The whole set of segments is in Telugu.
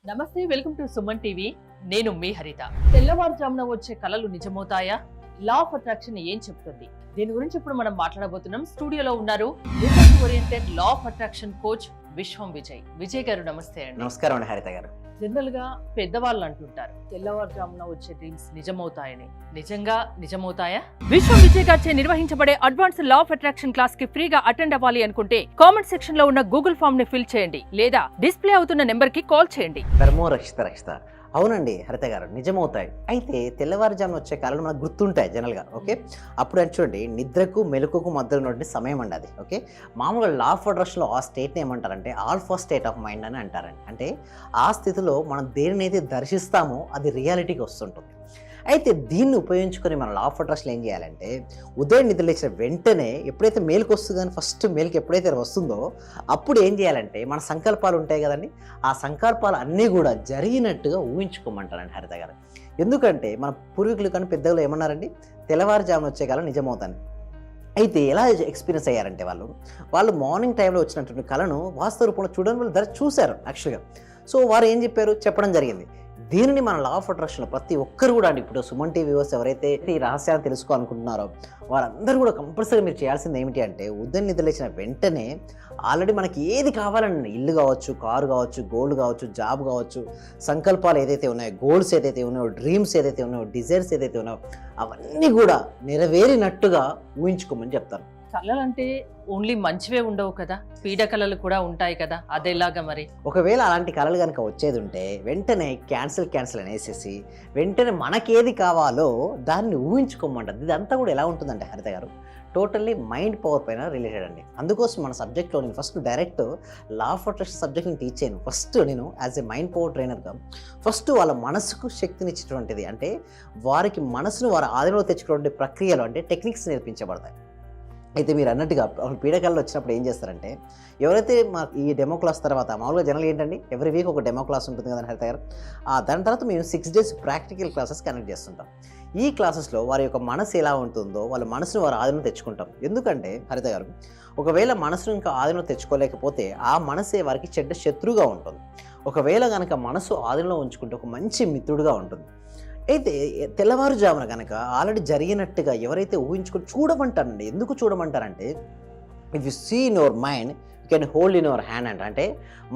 నమస్తే, వెల్కమ్ టు సుమన్ టీవీ. నేను మీ హరిత. తెల్లవారుజామున వచ్చే కలలు నిజమవుతాయా? లా ఆఫ్ అట్రాక్షన్ ఏం చెప్తుంది? దీని గురించి ఇప్పుడు మనం మాట్లాడబోతున్నాం. స్టూడియోలో ఉన్నారు result oriented law of attraction coach విశ్వం విజయ్. విజయ్ గారు నమస్తే అండి. నమస్కారం అండి హరిత గారు. జనరల్ గా పెద్దవాళ్ళు అంటుంటారు తెల్లవారుజామున వచ్చే డ్రీమ్స్ నిజమవుతాయని. నిజంగా నిజమవుతాయా? విశ్వం విజయ్ గారిచే నిర్వహించబడే advance law of attraction class కి ఫ్రీగా అటెండ్ అవ్వాలి అనుకుంటే కామెంట్ సెక్షన్ లో ఉన్న గూగుల్ ఫామ్ ని ఫిల్ చేయండి, లేదా డిస్ప్లే అవుతున్న నెంబర్ కి కాల్ చేయండి. ధర్మో రక్షిత రక్షిత. అవునండి హరిత గారు, నిజమవుతాయి. అయితే తెల్లవారుజామున వచ్చే కాలంలో మనకు గుర్తుంటాయి జనరల్గా. ఓకే, అప్పుడు అని చూడండి, నిద్రకు మెలకుకు మధ్యలో ఉన్నటువంటి సమయం అండి అది. ఓకే, మామూలుగా లా ఆఫ్ అట్రాక్షన్లో ఆ స్టేట్ని ఏమంటారంటే ఆల్ఫా స్టేట్ ఆఫ్ మైండ్ అని అంటారండి. అంటే ఆ స్థితిలో మనం దేనినైతే దర్శిస్తామో అది రియాలిటీకి వస్తుంటుంది. అయితే దీన్ని ఉపయోగించుకొని మన లా ఆఫ్ అట్రాక్షన్ ఏం చేయాలంటే, ఉదయం నిద్ర లేచిన వెంటనే ఎప్పుడైతే మేలుకు వస్తుందో కానీ ఫస్ట్ మేలుకి ఎప్పుడైతే వస్తుందో అప్పుడు ఏం చేయాలంటే, మన సంకల్పాలు ఉంటాయి కదండి, ఆ సంకల్పాలు అన్నీ కూడా జరిగినట్టుగా ఊహించుకోమంటారండి హరిత గారు. ఎందుకంటే మన పూర్వీకులు కానీ పెద్దలు ఏమన్నారండి, తెల్లవారుజామున వచ్చే కాలం నిజమవుతాను. అయితే ఎలా ఎక్స్పీరియన్స్ అయ్యారంటే వాళ్ళు మార్నింగ్ టైంలో వచ్చినటువంటి కళను వాస్తవ రూపంలో చూడడం వాళ్ళు చూశారు యాక్చువల్గా. సో వారు ఏం చెప్పడం జరిగింది. దీనిని మన లా ఆఫ్ అట్రాక్షన్ ప్రతి ఒక్కరు కూడా అండి, ఇప్పుడు సుమన్ టీవీ వ్యూవర్స్ ఎవరైతే ఈ రహస్యాన్ని తెలుసుకోవాలనుకుంటున్నారో వారందరూ కూడా కంపల్సరీ మీరు చేయాల్సింది ఏమిటి అంటే, ఉదయం నిద్ర లేచిన వెంటనే ఆల్రెడీ మనకి ఏది కావాలండి, ఇల్లు కావచ్చు, కారు కావచ్చు, గోల్డ్ కావచ్చు, జాబ్ కావచ్చు, సంకల్పాలు ఏదైతే ఉన్నాయో, గోల్స్ ఏదైతే ఉన్నాయో, డ్రీమ్స్ ఏదైతే ఉన్నాయో, డిజైర్స్ ఏదైతే ఉన్నాయో అవన్నీ కూడా నెరవేరినట్టుగా ఊహించుకోమని చెప్తారు. కళలు అంటే ఓన్లీ మంచివే ఉండవు కదా, పీడ కళలు కూడా ఉంటాయి కదా, అదేలాగా మరి? ఒకవేళ అలాంటి కళలు కనుక వచ్చేది ఉంటే వెంటనే క్యాన్సిల్ అనేసేసి వెంటనే మనకేది కావాలో దాన్ని ఊహించుకోమంటుంది. ఇదంతా కూడా ఎలా ఉంటుందంటే హరిత గారు, టోటల్లీ మైండ్ పవర్ పైన రిలేటెడ్ అండి. అందుకోసం మన సబ్జెక్ట్లో నేను first direct law of attraction సబ్జెక్ట్ని టీచ్ చేయను. ఫస్ట్ నేను యాజ్ ఎ మైండ్ పవర్ ట్రైనర్గా ఫస్ట్ వాళ్ళ మనసుకు శక్తినిచ్చేటువంటిది, అంటే వారికి మనసును వారి ఆధీనంలో తెచ్చుకునే ప్రక్రియలు అంటే టెక్నిక్స్ నేర్పించబడతాయి. అయితే మీరు అన్నట్టుగా పీడకల్లో వచ్చినప్పుడు ఏం చేస్తారంటే, ఎవరైతే మా ఈ డెమో క్లాస్ తర్వాత మామూలుగా జనరల్ ఏంటండి, ఎవ్రీ వీక్ ఒక డెమో క్లాస్ ఉంటుంది కదా హరిత గారు. దాని తర్వాత మేము 6 days ప్రాక్టికల్ క్లాసెస్ కండక్ట్ చేస్తుంటాం. ఈ క్లాసెస్లో వారి యొక్క మనసు ఎలా ఉంటుందో వాళ్ళ మనసును వారు ఆధీనం తెచ్చుకుంటాం. ఎందుకంటే హరిత గారు, ఒకవేళ మనసును ఇంకా ఆధీనం తెచ్చుకోలేకపోతే ఆ మనసే వారికి చెడ్డ శత్రువుగా ఉంటుంది. ఒకవేళ కనుక మనసు ఆధీనంలో ఉంచుకుంటే ఒక మంచి మిత్రుడుగా ఉంటుంది. అయితే తెల్లవారుజామున కనుక ఆల్రెడీ జరిగినట్టుగా ఎవరైతే చూడమంటారండి. ఎందుకు చూడమంటారంటే, if you see in your mind you can hold in your hand అంటే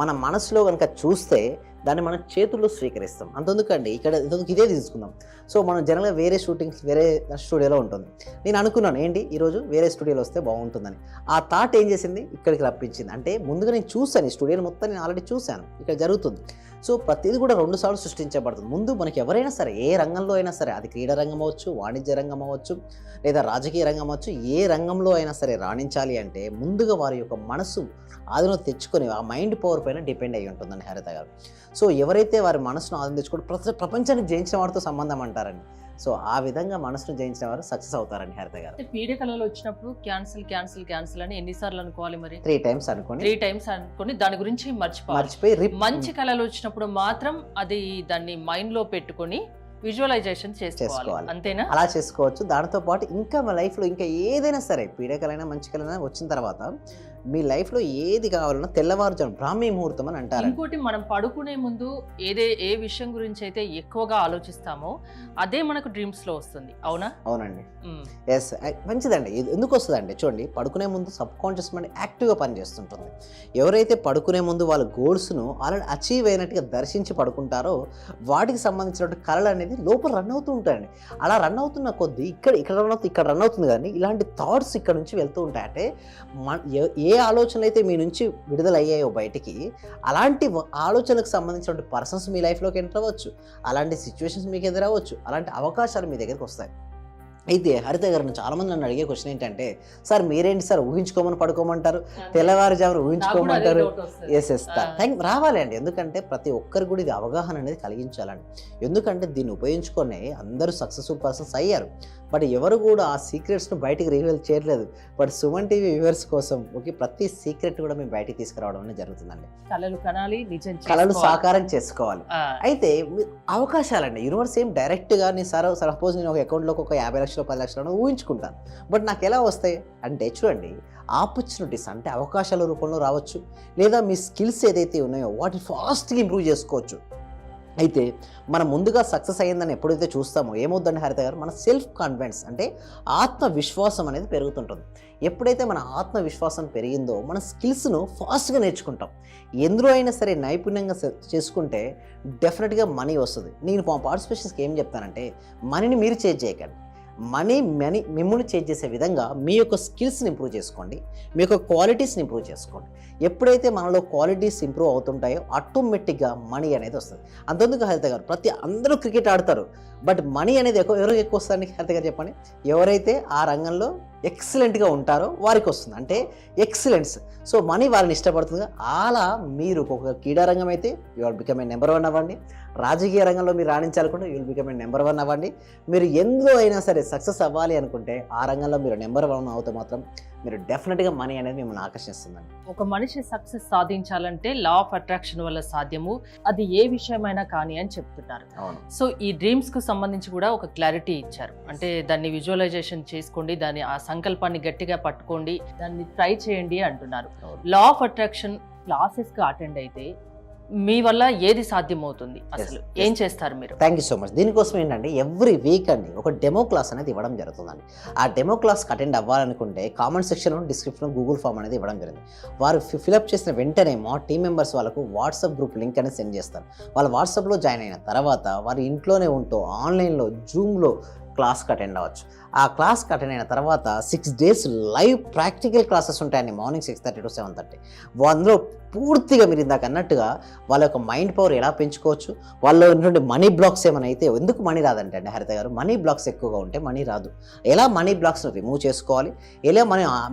మన మనసులో కనుక చూస్తే దాన్ని మనం చేతుల్లో స్వీకరిస్తాం. అంతెందుకండి, ఇక్కడ ఇదే తీసుకుందాం. సో మనం జనరల్గా వేరే షూటింగ్స్ వేరే స్టూడియోలో ఉంటుంది. నేను అనుకున్నాను ఏంటి ఈరోజు వేరే స్టూడియోలో వస్తే బాగుంటుందని. ఆ థాట్ ఏం చేసింది, ఇక్కడికి రప్పించింది. అంటే ముందుగా నేను చూశాను, ఈ స్టూడియోని మొత్తం నేను ఆల్రెడీ చూశాను, ఇక్కడ జరుగుతుంది. సో ప్రతిదీ కూడా 2 సార్లు సృష్టించబడుతుంది. ముందు మనకి ఎవరైనా సరే ఏ రంగంలో అయినా సరే, అది క్రీడా రంగం అవ్వచ్చు, వాణిజ్య రంగం అవ్వచ్చు, లేదా రాజకీయ రంగం అవ్వచ్చు, ఏ రంగంలో అయినా సరే రాణించాలి అంటే ముందుగా వారి యొక్క మనసు ఆధీనం తెచ్చుకొని ఆ మైండ్ పవర్ పైన డిపెండ్ అయ్యి ఉంటుందండి హరిత గారు. సో ఎవరైతే వారి మనసును ఆధీనం తెచ్చుకొని ప్రపంచాన్ని జయించిన వారితో సంబంధం అంటారండి. సో ఆ విధంగా మనసును జయించిన వారు సక్సెస్ అవుతారండి హరిత గారు. పీడ కళలు వచ్చినప్పుడు క్యాన్సిల్ అని ఎన్నిసార్లు అనుకోవాలి మరి? 3 times అనుకొని దాని గురించి మర్చిపోయి మంచి కళలు వచ్చినప్పుడు మాత్రం అది దాన్ని మైండ్ లో పెట్టుకొని విజువలైజేషన్ చేసుకోవాలి. అంతేనా? అలా చేసుకోవచ్చు. దానితో పాటు ఇంకా మా లైఫ్లో ఇంకా ఏదైనా సరే, పీడకలైనా మంచి కళైనా వచ్చిన తర్వాత మీ లైఫ్లో ఏది కావాలన్నా తెల్లవారుజాము బ్రాహ్మీ ముహూర్తం అని అంటారు. ఇంకోటి, మనం పడుకునే ముందు ఏ విషయం గురించి అయితే ఎక్కువగా ఆలోచిస్తామో అదే మనకు డ్రీమ్స్ లో వస్తుంది. అవునా? అవునండి, ఎస్, మంచిదండి. ఎందుకు వస్తుందండి చూడండి, పడుకునే ముందు సబ్ కాన్షియస్ మైండ్ యాక్టివ్గా పనిచేస్తుంటుంది. ఎవరైతే పడుకునే ముందు వాళ్ళ గోల్స్ను ఆల్రెడీ అచీవ్ అయినట్టుగా దర్శించి పడుకుంటారో వాటికి సంబంధించినటువంటి కళలు అనేది లోపల రన్ అవుతూ ఉంటాయండి. అలా రన్ అవుతున్న కొద్దీ ఇక్కడ రన్ అవుతుంది, కానీ ఇలాంటి థాట్స్ ఇక్కడ నుంచి వెళ్తూ ఉంటాయి. అంటే ఏ ఆలోచనలు అయితే మీ నుంచి విడుదలయ్యాయో బయటికి, అలాంటి ఆలోచనలకు సంబంధించిన పర్సన్స్ మీ లైఫ్లోకి ఎంటర్ అవ్వచ్చు, అలాంటి సిచ్యువేషన్స్ మీకు ఎదురవ్వచ్చు, అలాంటి అవకాశాలు మీ దగ్గరికి వస్తాయి. అయితే హరిత గారిని చాలామంది నన్ను అడిగే క్వశ్చన్ ఏంటంటే, సార్ మీరేంటి సార్ ఊహించుకోమని పడుకోమంటారు, తెల్లవారుజామున ఊహించుకోమంటారు. ఎస్ రావాలి అండి. ఎందుకంటే ప్రతి ఒక్కరు కూడా ఇది అవగాహన అనేది కలిగించాలండి. ఎందుకంటే దీన్ని ఉపయోగించుకొని అందరూ సక్సెస్ఫుల్ పర్సన్స్ అయ్యారు. బట్ ఎవరు కూడా ఆ సీక్రెట్స్ను బయటికి రివీల్ చేయట్లేదు. బట్ సుమన్ టీవీ వ్యూవర్స్ కోసం ప్రతి సీక్రెట్ కూడా మేము బయటికి తీసుకురావడం అనేది జరుగుతుందండి. కళలు సాకారం చేసుకోవాలి. అయితే అవకాశాలండి, యూనివర్స్ ఏం డైరెక్ట్గా నేను సపోజ్ నేను ఒక అకౌంట్లోకి ఒక 50 లక్షలు 10 లక్షలు ఊహించుకుంటాను. బట్ నాకు ఎలా వస్తాయి అంటే చూడండి, ఆపర్చునిటీస్ అంటే అవకాశాల రూపంలో రావచ్చు, లేదా మీ స్కిల్స్ ఏదైతే ఉన్నాయో వాటిని ఫాస్ట్గా ఇంప్రూవ్ చేసుకోవచ్చు. అయితే మనం ముందుగా సక్సెస్ అయ్యిందని ఎప్పుడైతే చూస్తామో ఏమవుతుందండి హరిత గారు, మన సెల్ఫ్ కాన్ఫిడెన్స్ అంటే ఆత్మవిశ్వాసం అనేది పెరుగుతుంటుంది. ఎప్పుడైతే మన ఆత్మవిశ్వాసం పెరిగిందో మన స్కిల్స్ను ఫాస్ట్గా నేర్చుకుంటాం. ఎందులో అయినా సరే నైపుణ్యంగా చేసుకుంటే డెఫినెట్గా మనీ వస్తుంది. నేను మా పార్టిసిపేషన్స్కి ఏం చెప్తానంటే, మనీని మీరు చేంజ్ చేయకండి, మనీ మిమ్మల్ని చేంజ్ చేసే విధంగా మీ యొక్క స్కిల్స్ని ఇంప్రూవ్ చేసుకోండి, మీ యొక్క క్వాలిటీస్ని ఇంప్రూవ్ చేసుకోండి. ఎప్పుడైతే మనలో క్వాలిటీస్ ఇంప్రూవ్ అవుతుంటాయో ఆటోమేటిక్గా మనీ అనేది వస్తుంది. అంతెందుకు హరిత గారు, అందరూ క్రికెట్ ఆడతారు, బట్ మనీ అనేది ఎవరికి ఎక్కువ వస్తుందండి హరిత గారు చెప్పండి? ఎవరైతే ఆ రంగంలో ఎక్సలెంట్గా ఉంటారో వారికి వస్తుంది, అంటే ఎక్సలెన్స్. సో మనీ వారిని ఇష్టపడుతుంది. అలా మీరు ఒక క్రీడా రంగం అయితే you are become a number 1 అవ్వండి, రాజకీయ రంగంలో మీరు రాణించాలనుకుంటే you will become a number 1 అవ్వండి. మీరు ఎందులో అయినా సరే సక్సెస్ అవ్వాలి అనుకుంటే ఆ రంగంలో మీరు నెంబర్ 1 అవుతే మాత్రం మీరు డెఫినెట్గా మనీ అనేది మిమ్మల్ని ఆకర్షిస్తుందండి. ఒక మనిషి సక్సెస్ సాధించాలంటే లా ఆఫ్ అట్రాక్షన్ వల్ల సాధ్యము, అది ఏ విషయమైనా కానీ అని చెప్తున్నారు. అవును. సో ఈ డ్రీమ్స్ కు సంబంధించి కూడా ఒక క్లారిటీ ఇచ్చారు. అంటే దాన్ని విజువలైజేషన్ చేసుకోండి, దాన్ని ఆ సంకల్పాన్ని గట్టిగా పట్టుకోండి, దాన్ని ట్రై చేయండి అంటున్నారు. లా ఆఫ్ అట్రాక్షన్ క్లాసెస్ కి అటెండ్ అయితే మీ వల్ల ఏది సాధ్యమవుతుంది, అసలు ఏం చేస్తారు మీరు? Thank you so much. దీనికోసం ఏంటంటే ఎవ్రీ వీక్ అండి ఒక డెమో క్లాస్ అనేది ఇవ్వడం జరుగుతుందండి. ఆ డెమో క్లాస్కి అటెండ్ అవ్వాలనుకుంటే comment section, description, Google form అనేది ఇవ్వడం జరిగింది. వారు ఫిలప్ చేసిన వెంటనే మా టీం మెంబర్స్ వాళ్ళకు వాట్సాప్ గ్రూప్ లింక్ అనేది సెండ్ చేస్తారు. వాళ్ళు వాట్సాప్లో జాయిన్ అయిన తర్వాత వారి ఇంట్లోనే ఉంటూ ఆన్లైన్లో జూమ్లో క్లాస్కి అటెండ్ అవ్వచ్చు. ఆ క్లాస్కి అటెండ్ అయిన తర్వాత 6 days లైవ్ ప్రాక్టికల్ క్లాసెస్ ఉంటాయండి, మార్నింగ్ 6:30 to 7:30. అందులో పూర్తిగా మీరు ఇందాక అన్నట్టుగా వాళ్ళ యొక్క మైండ్ పవర్ ఎలా పెంచుకోవచ్చు, వాళ్ళలో ఉన్నటువంటి మనీ బ్లాక్స్ ఏమైనా అయితే, ఎందుకు మనీ రాదంటే అండి హరిత గారు, మనీ బ్లాక్స్ ఎక్కువగా ఉంటే మనీ రాదు. ఎలా మనీ బ్లాక్స్ను రిమూవ్ చేసుకోవాలి, ఎలా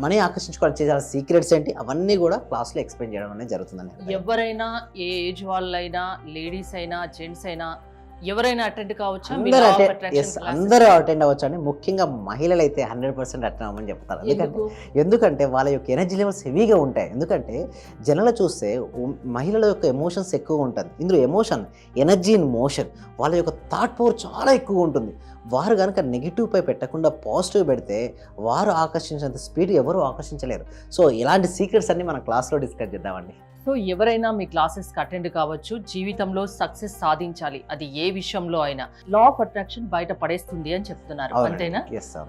మనీ ఆకర్షించుకోవాలి, చేయాల్సిన సీక్రెట్స్ ఏంటి, అవన్నీ కూడా క్లాస్లో ఎక్స్ప్లెయిన్ చేయడం అనేది జరుగుతుందండి. ఎవరైనా, ఏ ఏజ్ వాళ్ళైనా, లేడీస్ అయినా, జెంట్స్ అయినా, ఎవరైనా అటెండ్ కావచ్చు, అందరూ అటెండ్ అవ్వచ్చు అండి. ముఖ్యంగా మహిళలు అయితే 100% అటెండ్ అవ్వమని చెప్తారు. ఎందుకంటే వాళ్ళ యొక్క ఎనర్జీ లెవెల్స్ హెవీగా ఉంటాయి. ఎందుకంటే జనాలు చూస్తే మహిళల యొక్క ఎమోషన్స్ ఎక్కువ ఉంటుంది. ఇందులో ఎమోషన్, ఎనర్జీ ఇన్ మోషన్, వాళ్ళ యొక్క థాట్ పవర్ చాలా ఎక్కువ ఉంటుంది. వారు కనుక నెగిటివ్ పై పెట్టకుండా పాజిటివ్ పెడితే వారు ఆకర్షించేంత స్పీడ్ ఎవరు ఆకర్షించలేరు. సో ఇలాంటి సీక్రెట్స్ అన్ని మన క్లాస్లో డిస్కస్ చేద్దామండి. సో ఎవరైనా మీ క్లాసెస్కి అటెండ్ కావచ్చు, జీవితంలో సక్సెస్ సాధించాలి, అది ఏ విషయంలో అయినా లా ఆఫ్ అట్రాక్షన్ బయట పడేస్తుంది అని చెప్తున్నారు, అంతేనా?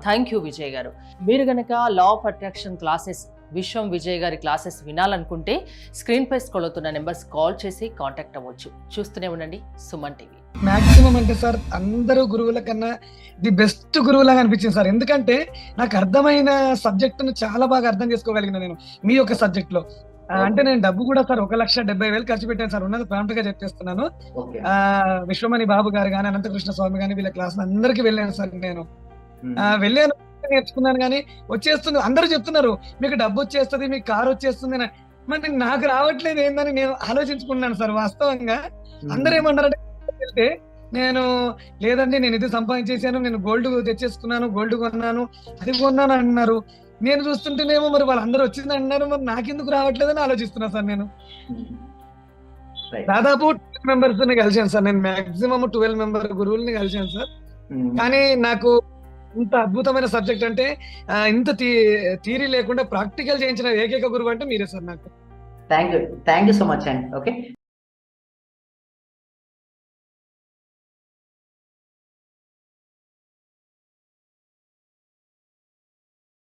థ్యాంక్ యూ విజయ్ గారు. మీరు గనక లా ఆఫ్ అట్రాక్షన్ క్లాసెస్, విశ్వం విజయ్ గారి క్లాసెస్ వినాలనుకుంటే స్క్రీన్ పై స్క్రోల్ అవుతున్న నెంబర్స్ కాల్ చేసి కాంటాక్ట్ అవ్వచ్చు. చూస్తూనే ఉండండి సుమన్ టీవీ. మాక్సిమం అంటే సార్ అందరూ గురువుల కన్నా ది బెస్ట్ గురువులాగా అనిపించింది సార్. ఎందుకంటే నాకు అర్థమైన సబ్జెక్టును చాలా బాగా అర్థం చేసుకోగలిగిన నేను మీ యొక్క సబ్జెక్ట్ లో. అంటే నేను డబ్బు కూడా సార్ 1,70,000 ఖర్చు పెట్టాను సార్. ఉన్నది ప్రాంప్ట్ గా చెప్పేస్తున్నాను. విశ్వమణి బాబు గారు కానీ, అనంతకృష్ణ స్వామి కానీ, వీళ్ళ క్లాస్ అందరికి వెళ్ళాను సార్. నేను వెళ్ళాను, నేర్చుకున్నాను, కానీ వచ్చేస్తుంది. అందరూ చెప్తున్నారు మీకు డబ్బు వచ్చేస్తుంది, మీకు కారు వచ్చేస్తుంది, మరి నాకు రావట్లేదు ఏందని నేను ఆలోచించుకున్నాను సార్. వాస్తవంగా అందరూ ఏమన్నారంటే, వెళ్తే నేను లేదండి నేను ఇది సంపాదించేసాను, నేను గోల్డ్ తెచ్చేసుకున్నాను, గోల్డ్ కొన్నాను, అది కొన్నాను అన్నారు. నేను చూస్తుంటేనేమో మరి వాళ్ళందరూ వచ్చింది అన్నారు, మరి నాకెందుకు రావట్లేదని ఆలోచిస్తున్నా సార్. నేను దాదాపు 12 members కలిసాను సార్. నేను మాక్సిమం 12 member గురువుల్ని కలిసాను సార్. కానీ నాకు ఇంత అద్భుతమైన సబ్జెక్ట్ అంటే, ఇంత థియరీ లేకుండా ప్రాక్టికల్ చేయించిన ఏకైక గురువు అంటే మీరే సార్ నాకు. థ్యాంక్ యూ సో మచ్ అండి. ఓకే.